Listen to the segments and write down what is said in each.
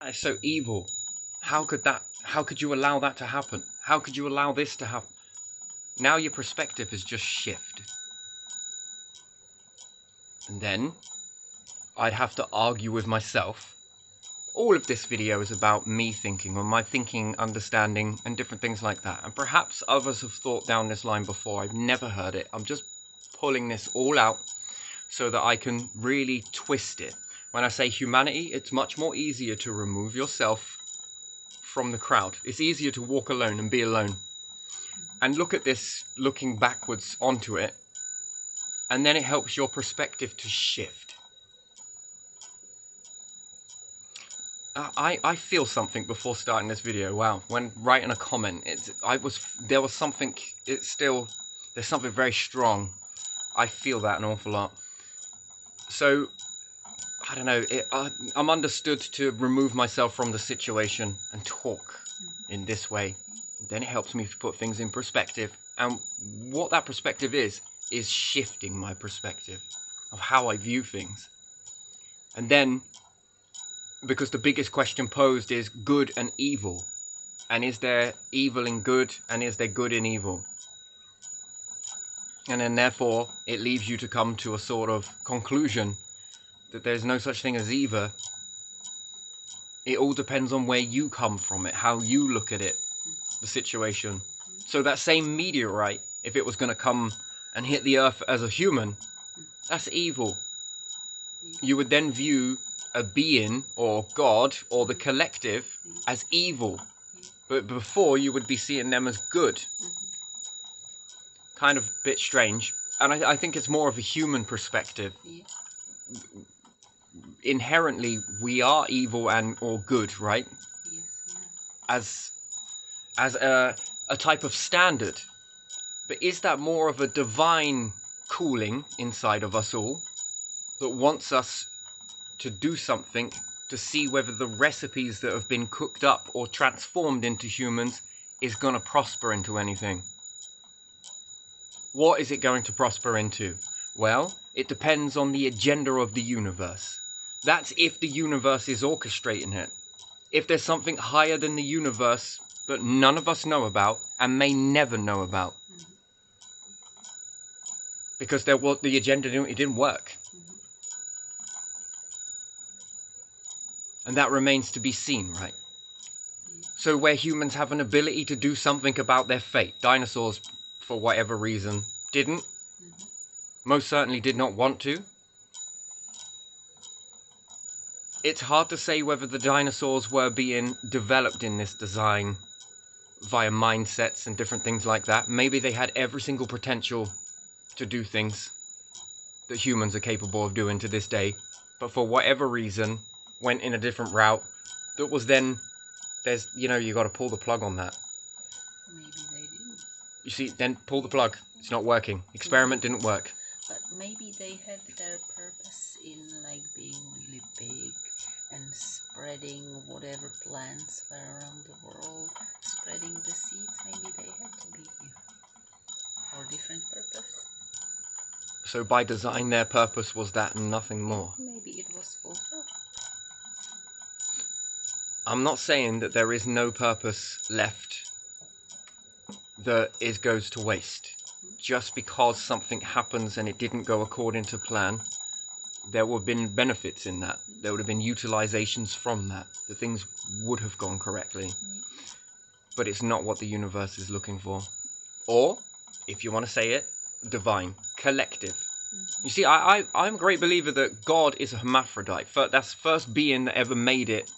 That is so evil. How could you allow that to happen? How could you allow this to happen? Now your perspective has just shifted. And then I'd have to argue with myself. All of this video is about me thinking, or my thinking, understanding, and different things like that. And perhaps others have thought down this line before. I've never heard it. I'm just pulling this all out so that I can really twist it. When I say humanity, it's much more easier to remove yourself from the crowd. It's easier to walk alone and be alone. And look at this, looking backwards onto it. And then it helps your perspective to shift. I feel something before starting this video. Wow, when writing a comment, there's something very strong. I feel that an awful lot. So I don't know. I'm understood to remove myself from the situation and talk in this way. Then it helps me to put things in perspective. And what that perspective is shifting my perspective of how I view things. And then, because the biggest question posed is good and evil. And is there evil in good? And is there good in evil? And then therefore, it leaves you to come to a sort of conclusion that there's no such thing as either. It all depends on where you come from it, how you look at it, the situation. So that same meteorite, if it was going to come and hit the earth as a human, that's evil. You would then view a being or God or the collective as evil. But before, you would be seeing them as good. Kind of a bit strange. And I think it's more of a human perspective. Inherently, we are evil or good, right? As a type of standard. But is that more of a divine cooling inside of us all that wants us to do something to see whether the recipes that have been cooked up or transformed into humans is going to prosper into anything? What is it going to prosper into? Well, it depends on the agenda of the universe. That's if the universe is orchestrating it. If there's something higher than the universe that none of us know about and may never know about. Because the agenda didn't work. And that remains to be seen, right? So where humans have an ability to do something about their fate, dinosaurs, for whatever reason, didn't. Most certainly did not want to. It's hard to say whether the dinosaurs were being developed in this design via mindsets and different things like that. Maybe they had every single potential to do things that humans are capable of doing to this day, but for whatever reason went in a different route that was then, you got to pull the plug on that. Maybe they didn't. You see, then pull the plug. It's not working. Experiment didn't work. But maybe they had their purpose in being really big and spreading whatever plants were around the world, spreading the seeds. Maybe they had to be for a different purpose. So by design, their purpose was that and nothing more. Maybe it was fulfilled. I'm not saying that there is no purpose left that goes to waste. Just because something happens and it didn't go according to plan, there would have been benefits in that. There would have been utilizations from that. The things would have gone correctly. But it's not what the universe is looking for. Or, if you want to say it, divine, collective. You see, I'm a great believer that God is a hermaphrodite. That's the first being that ever made it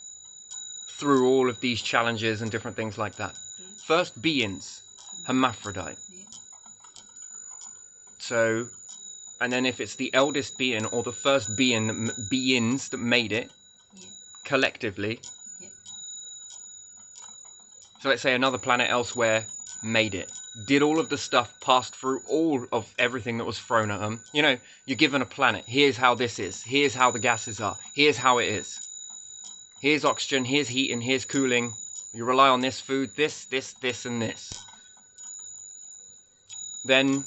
through all of these challenges and different things like that. First beings, hermaphrodite. So, and then if it's the eldest being or the first beings that made it, collectively. So let's say another planet elsewhere made it. Did all of the stuff, passed through all of everything that was thrown at them. You're given a planet. Here's how this is. Here's how the gases are. Here's how it is. Here's oxygen. Here's heating. Here's cooling. You rely on this food, this, and this. Then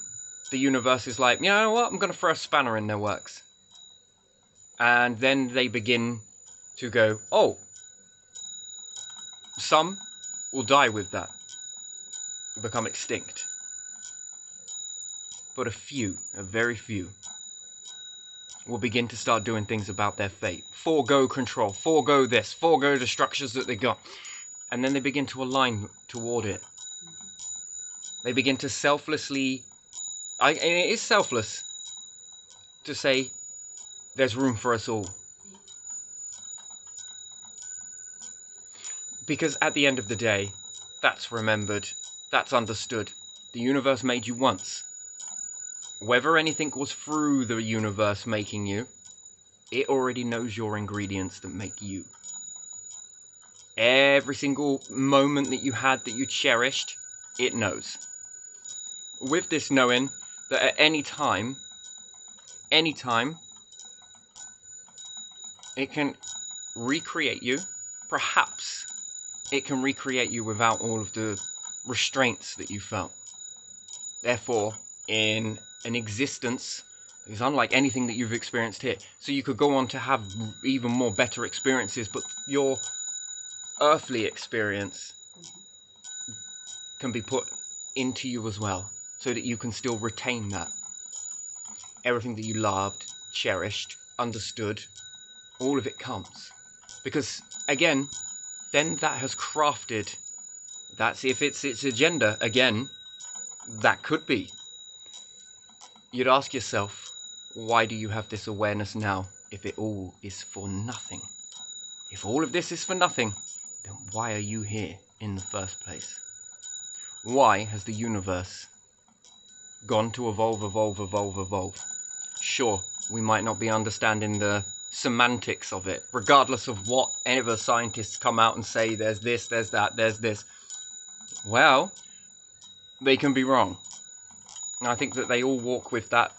the universe is like, you know what? I'm going to throw a spanner in their works. And then they begin to go, oh, Some will die with that, become extinct. But a very few, will begin to start doing things about their fate. Forego control, forego this, forego the structures that they got. And then they begin to align toward it. They begin to selflessly, and it is selfless, to say there's room for us all. Because at the end of the day, that's remembered, that's understood. The universe made you once. Whether anything was through the universe making you, it already knows your ingredients that make you. Every single moment that you had that you cherished, it knows. With this knowing that at any time, it can recreate you. Perhaps it can recreate you without all of the restraints that you felt. Therefore, in an existence that is unlike anything that you've experienced here. So you could go on to have even more better experiences, but your earthly experience can be put into you as well, so that you can still retain that. Everything that you loved, cherished, understood, all of it comes. Because, again, then that has crafted, that's if it's its agenda, again, that could be. You'd ask yourself, why do you have this awareness now if it all is for nothing? If all of this is for nothing, then why are you here in the first place? Why has the universe gone to evolve? Sure, we might not be understanding the semantics of it, regardless of what ever scientists come out and say, there's this, there's that, there's this. Well, they can be wrong. And I think that they all walk with that,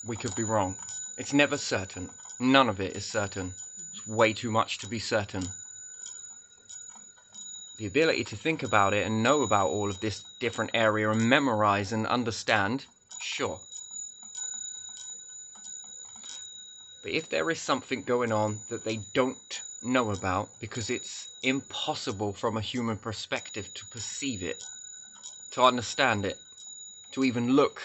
we could be wrong. It's never certain. None of it is certain. It's way too much to be certain. The ability to think about it and know about all of this different area and memorize and understand, sure. But if there is something going on that they don't know about, because it's impossible from a human perspective to perceive it, to understand it, to even look,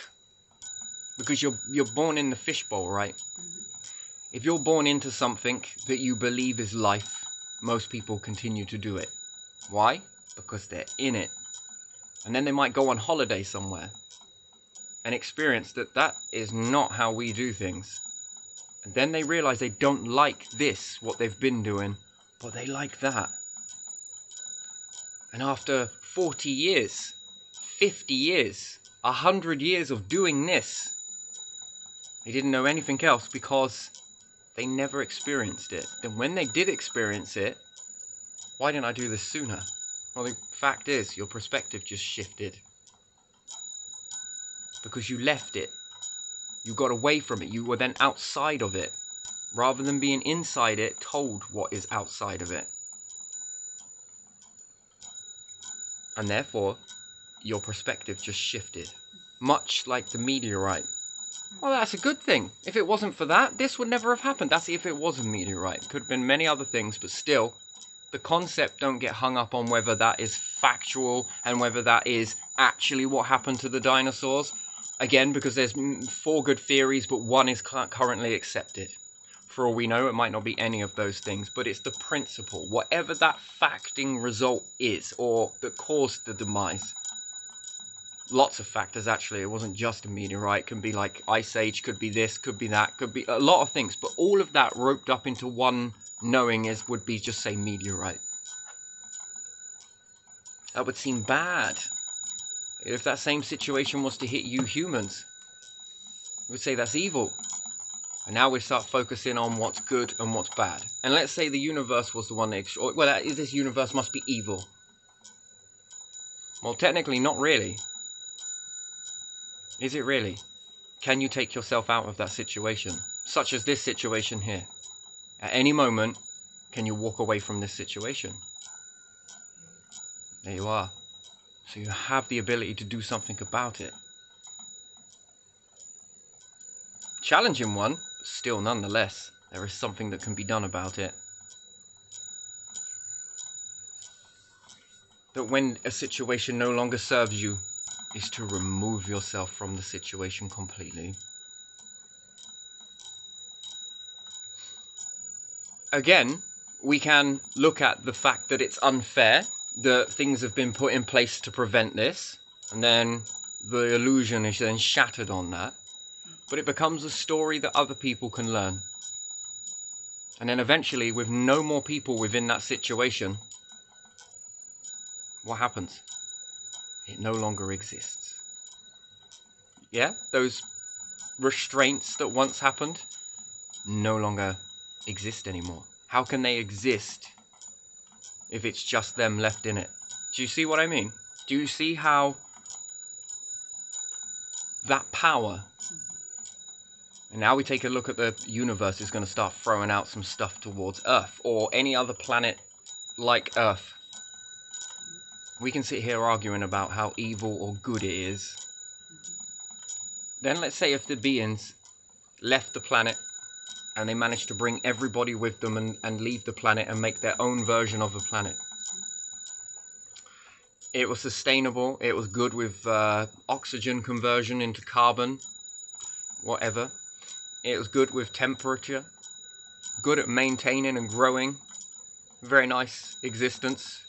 because you're born in the fishbowl, right? If you're born into something that you believe is life, most people continue to do it. Why? Because they're in it. And then they might go on holiday somewhere and experience that that is not how we do things. And then they realize they don't like this, what they've been doing, but they like that. And after 40 years, 50 years, 100 years of doing this, they didn't know anything else because they never experienced it. Then when they did experience it, why didn't I do this sooner? Well, the fact is, your perspective just shifted. Because you left it. You got away from it. You were then outside of it. Rather than being inside it, told what is outside of it. And therefore, your perspective just shifted. Much like the meteorite. Well, that's a good thing. If it wasn't for that, this would never have happened. That's if it was a meteorite. Could have been many other things, but still, the concept don't get hung up on whether that is factual and whether that is actually what happened to the dinosaurs. Again, because there's 4 good theories, but one is currently accepted. For all we know, it might not be any of those things, but it's the principle. Whatever that facting result is, or that caused the demise. Lots of factors, actually. It wasn't just a meteorite. It can be like Ice Age, could be this, could be that, could be a lot of things. But all of that roped up into one knowing would be just say meteorite. That would seem bad. If that same situation was to hit you humans, we would say that's evil. And now we start focusing on what's good and what's bad. And let's say the universe was the one that... well, this universe must be evil. Well, technically, not really. Is it really? Can you take yourself out of that situation? Such as this situation here. At any moment, can you walk away from this situation? There you are. So you have the ability to do something about it. Challenging one, but still nonetheless, there is something that can be done about it. that when a situation no longer serves you, is to remove yourself from the situation completely. Again, we can look at the fact that it's unfair, that things have been put in place to prevent this, and then the illusion is then shattered on that. But it becomes a story that other people can learn. And then eventually, with no more people within that situation, what happens? It no longer exists. Yeah, those restraints that once happened no longer exist anymore. How can they exist if it's just them left in it? Do you see what I mean? Do you see how that power, and now we take a look at the universe, is going to start throwing out some stuff towards Earth or any other planet like Earth. We can sit here arguing about how evil or good it is. Then let's say if the beings left the planet and they managed to bring everybody with them and leave the planet and make their own version of the planet. It was sustainable, it was good with oxygen conversion into carbon, whatever. It was good with temperature, good at maintaining and growing, very nice existence.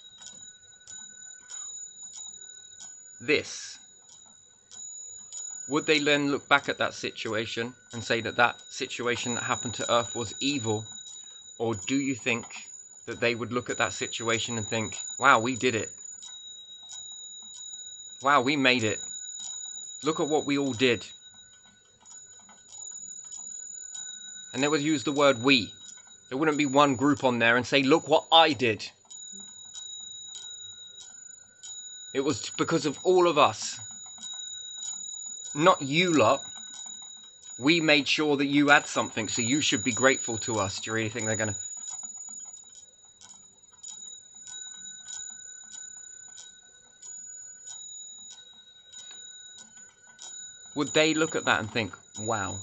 This, would they then look back at that situation and say that that situation that happened to Earth was evil? Or do you think that they would look at that situation and think, wow, we did it. Wow, we made it. Look at what we all did. And they would use the word we. There wouldn't be one group on there and say, look what I did. It was because of all of us. Not you lot. We made sure that you had something, so you should be grateful to us. Do you really think they're going to... Would they look at that and think, wow,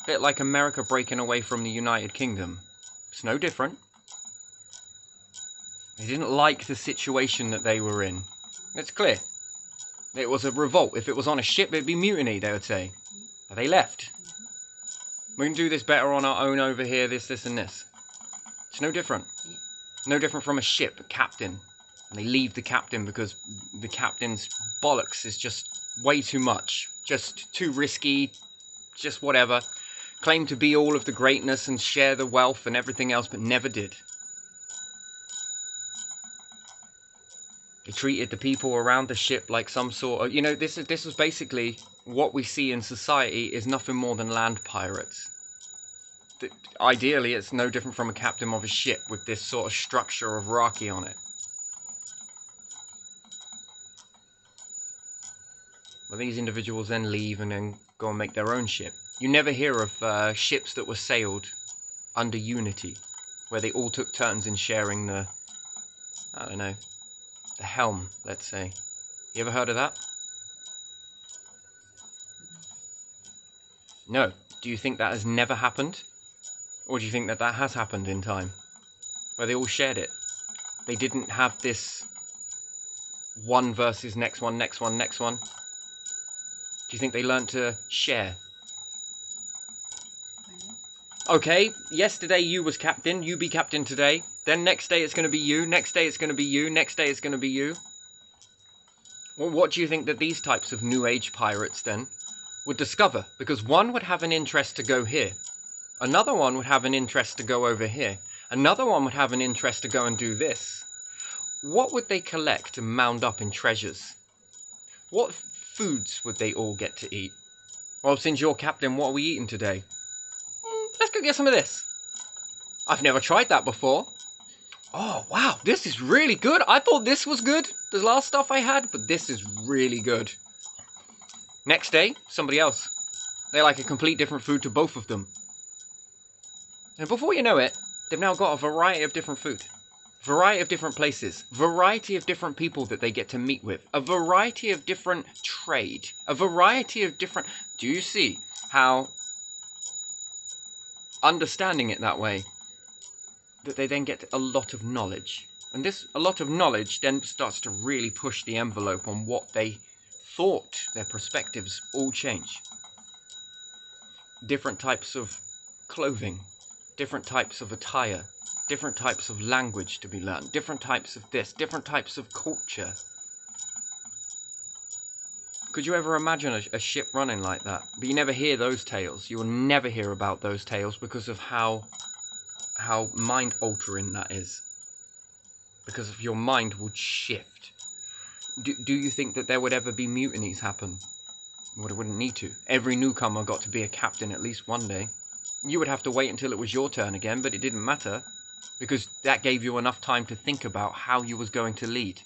a bit like America breaking away from the United Kingdom. It's no different. They didn't like the situation that they were in. It's clear. It was a revolt. If it was on a ship, it'd be mutiny, they would say. But they left. We can do this better on our own over here, this, and this. It's no different. No different from a ship, a captain. And they leave the captain because the captain's bollocks is just way too much. Just too risky. Just whatever. Claimed to be all of the greatness and share the wealth and everything else, but never did. They treated the people around the ship like some sort of... You know, this was basically what we see in society is nothing more than land pirates. Ideally, it's no different from a captain of a ship with this sort of structure of hierarchy on it. Well, these individuals then leave and then go and make their own ship. You never hear of ships that were sailed under unity, where they all took turns in sharing the... I don't know... the helm, let's say. You ever heard of that? No. Do you think that has never happened? Or do you think that that has happened in time? Where they all shared it. They didn't have this one versus next one, next one, next one. Do you think they learned to share? Okay, yesterday you was captain, you be captain today. Then next day it's going to be you, next day it's going to be you, next day it's going to be you. Well, what do you think that these types of New Age pirates then would discover? Because one would have an interest to go here. Another one would have an interest to go over here. Another one would have an interest to go and do this. What would they collect and mound up in treasures? What foods would they all get to eat? Well, since you're captain, what are we eating today? Let's go get some of this. I've never tried that before. Oh, wow, this is really good. I thought this was good, the last stuff I had, but this is really good. Next day, somebody else. They like a complete different food to both of them. And before you know it, they've now got a variety of different food. Variety of different places. Variety of different people that they get to meet with. A variety of different trade. A variety of different... Do you see how... understanding it that way, that they then get a lot of knowledge. And this, a lot of knowledge then starts to really push the envelope on what they thought. Their perspectives all change. Different types of clothing, different types of attire, different types of language to be learned, different types of this, different types of culture. Could you ever imagine a ship running like that? But you never hear those tales. You will never hear about those tales because of how mind-altering that is. Because of your mind would shift. Do you think that there would ever be mutinies happen? Well, it wouldn't need to. Every newcomer got to be a captain at least one day. You would have to wait until it was your turn again, but it didn't matter. Because that gave you enough time to think about how you was going to lead.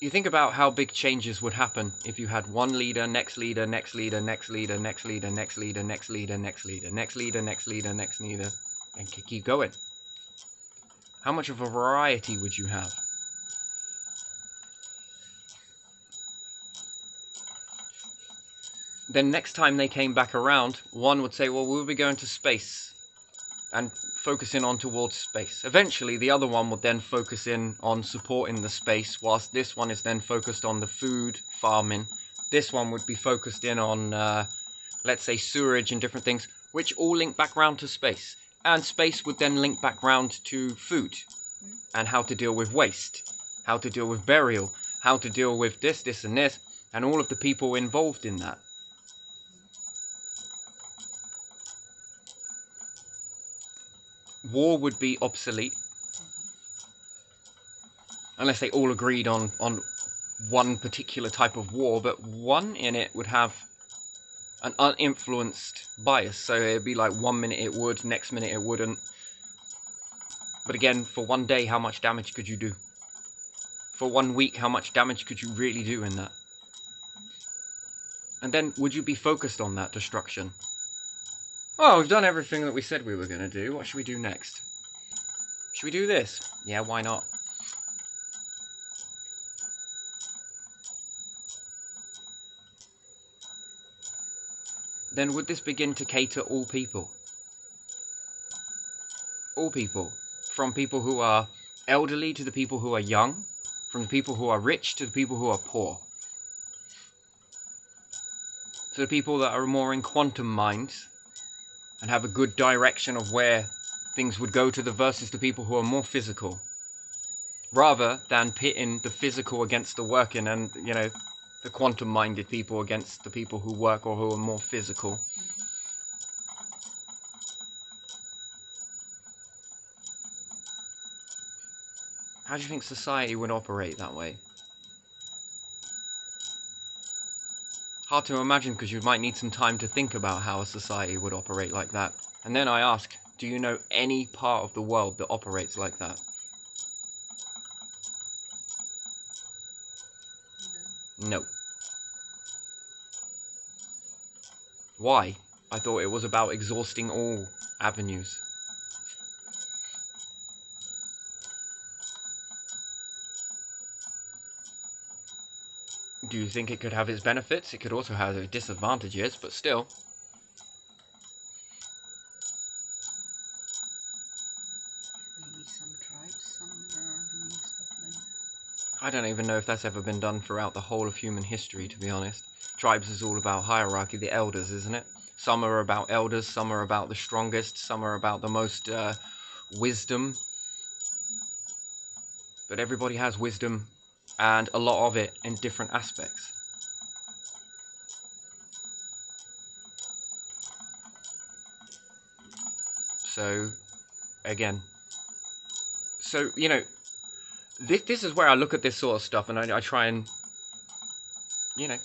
You think about how big changes would happen if you had one leader, next leader, next leader, next leader, next leader, next leader, next leader, next leader, next leader, next leader, next leader, and keep going. How much of a variety would you have? Then next time they came back around, one would say, well, we'll be going to space and focusing on towards space. Eventually, the other one would then focus in on supporting the space, whilst this one is then focused on the food farming. This one would be focused in on, let's say, sewerage and different things, which all link back round to space. And space would then link back round to food and how to deal with waste, how to deal with burial, how to deal with this, this, and this, and all of the people involved in that. War would be obsolete unless they all agreed on one particular type of war, but one in it would have an uninfluenced bias. So it'd be like 1 minute it would, next minute it wouldn't. But again, for one day, how much damage could you do? For 1 week, how much damage could you really do in that? And then would you be focused on that destruction? Oh, we've done everything that we said we were going to do. What should we do next? Should we do this? Yeah, why not? Then would this begin to cater all people? All people. From people who are elderly to the people who are young. From the people who are rich to the people who are poor. To the people that are more in quantum minds and have a good direction of where things would go to the versus the people who are more physical. Rather than pitting the physical against the working and, you know, the quantum-minded people against the people who work or who are more physical. How do you think society would operate that way? Hard to imagine because you might need some time to think about how a society would operate like that. And then I ask, do you know any part of the world that operates like that? No. Why? I thought it was about exhausting all avenues. Do you think it could have its benefits? It could also have its disadvantages, but still. Maybe some tribes somewhere are doing stuff like that. I don't even know if that's ever been done throughout the whole of human history, to be honest. Tribes is all about hierarchy, the elders, isn't it? Some are about elders, some are about the strongest, some are about the most wisdom. But everybody has wisdom, and a lot of it in different aspects. So, again. So, you know, this is where I look at this sort of stuff and I try and, you know.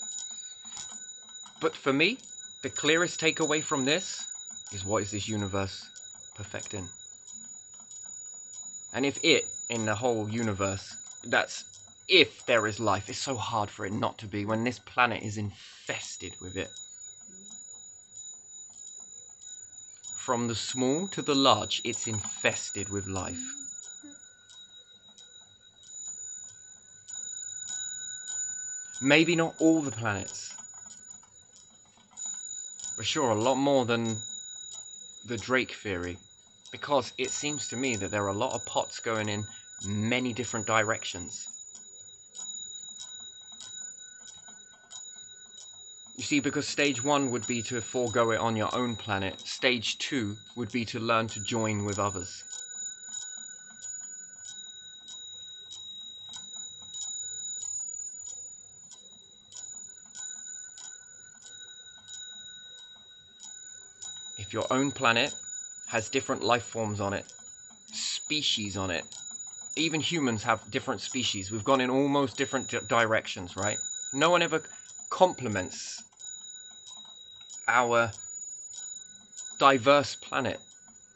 But for me, the clearest takeaway from this is what is this universe perfecting? And if it, in the whole universe, that's if there is life, it's so hard for it not to be when this planet is infested with it. From the small to the large, it's infested with life. Maybe not all the planets. But sure, a lot more than the Drake theory, because it seems to me that there are a lot of pots going in many different directions. You see, because stage 1 would be to forego it on your own planet, stage 2 would be to learn to join with others. If your own planet has different life forms on it, species on it, even humans have different species. We've gone in almost different directions, right? No one ever complements our diverse planet,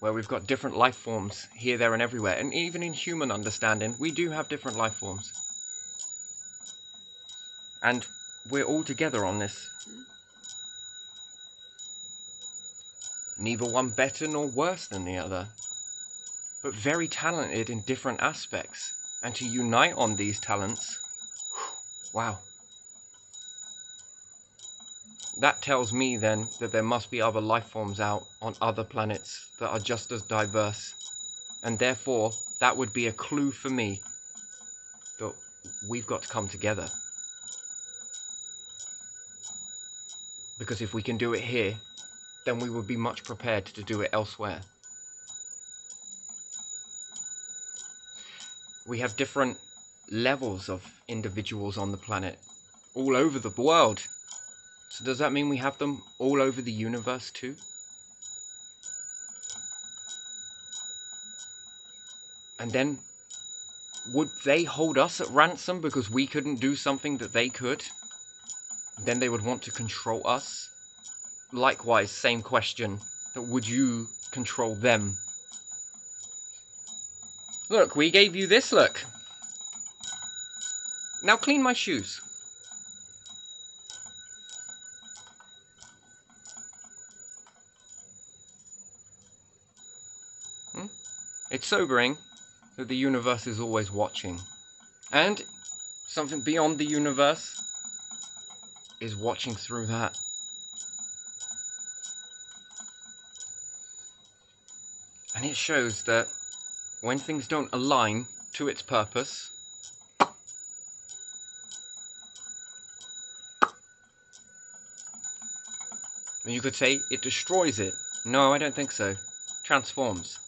where we've got different life forms here, there, and everywhere. And even in human understanding, we do have different life forms. And we're all together on this. Neither one better nor worse than the other, but very talented in different aspects. And to unite on these talents, wow. That tells me then that there must be other life forms out on other planets that are just as diverse. And therefore, that would be a clue for me that we've got to come together. Because if we can do it here, then we would be much prepared to do it elsewhere. We have different levels of individuals on the planet, all over the world. So does that mean we have them all over the universe too? And then, would they hold us at ransom because we couldn't do something that they could? Then they would want to control us? Likewise, same question, that would you control them? Look, we gave you this, look. Now clean my shoes. It's sobering that the universe is always watching. And something beyond the universe is watching through that. And it shows that when things don't align to its purpose, you could say it destroys it. No, I don't think so. Transforms.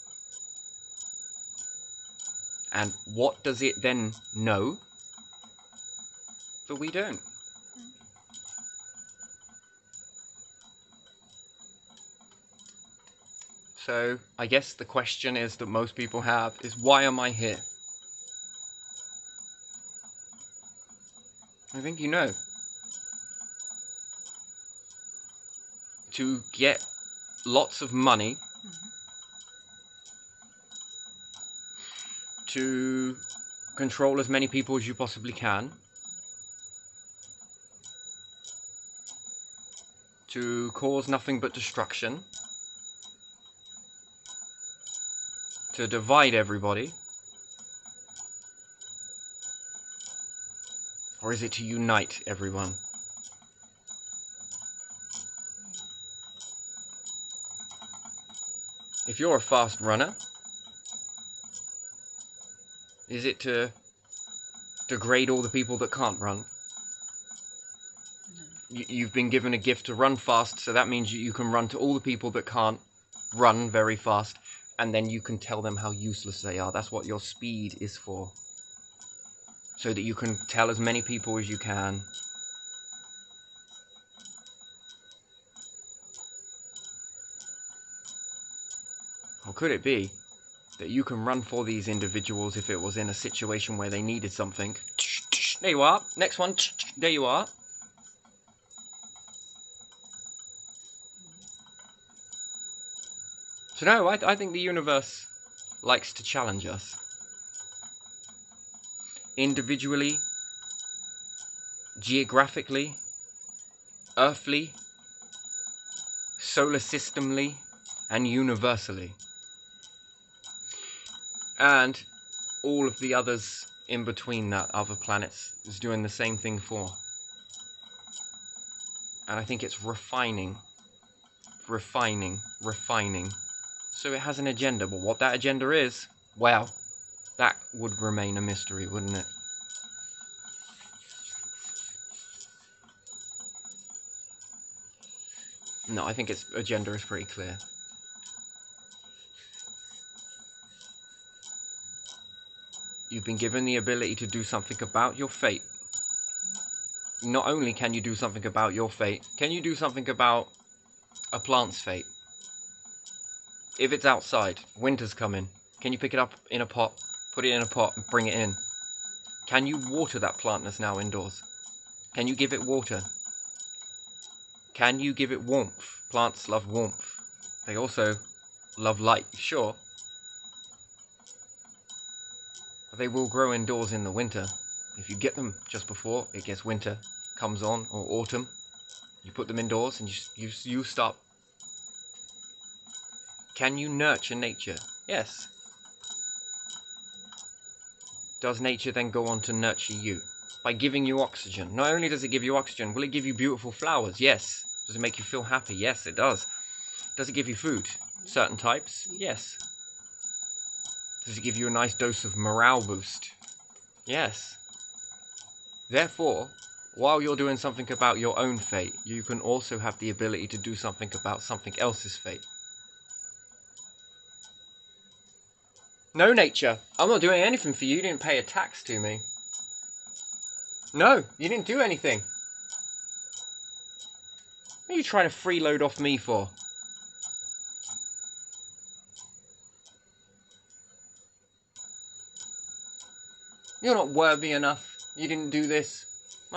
And what does it then know that we don't? So I guess the question is that most people have is, why am I here? I think you know. To get lots of money, to control as many people as you possibly can, to cause nothing but destruction, to divide everybody, or is it to unite everyone? If you're a fast runner, is it to degrade all the people that can't run? No. You've been given a gift to run fast, so that means you can run to all the people that can't run very fast, and then you can tell them how useless they are. That's what your speed is for. So that you can tell as many people as you can. Or could it be that you can run for these individuals if it was in a situation where they needed something? There you are. Next one. There you are. So no, I think the universe likes to challenge us. Individually, geographically, earthly, solar systemly, and universally. And all of the others in between that, other planets, is doing the same thing for. And I think it's refining, refining, refining So it has an agenda, but what that agenda is, well, that would remain a mystery, wouldn't it? No, I think its agenda is pretty clear. You've been given the ability to do something about your fate. Not only can you do something about your fate, can you do something about a plant's fate? If it's outside, winter's coming, can you pick it up in a pot, put it in a pot and bring it in? Can you water that plant that's now indoors? Can you give it water? Can you give it warmth? Plants love warmth. They also love light, sure. But they will grow indoors in the winter. If you get them just before it gets winter comes on, or autumn, you put them indoors and you stop. Can you nurture nature? Yes. Does nature then go on to nurture you? By giving you oxygen. Not only does it give you oxygen, will it give you beautiful flowers? Yes. Does it make you feel happy? Yes, it does. Does it give you food? Certain types? Yes. Does it give you a nice dose of morale boost? Yes. Therefore, while you're doing something about your own fate, you can also have the ability to do something about something else's fate. No, nature, I'm not doing anything for you. You didn't pay a tax to me. No, you didn't do anything. What are you trying to freeload off me for? You're not worthy enough. You didn't do this.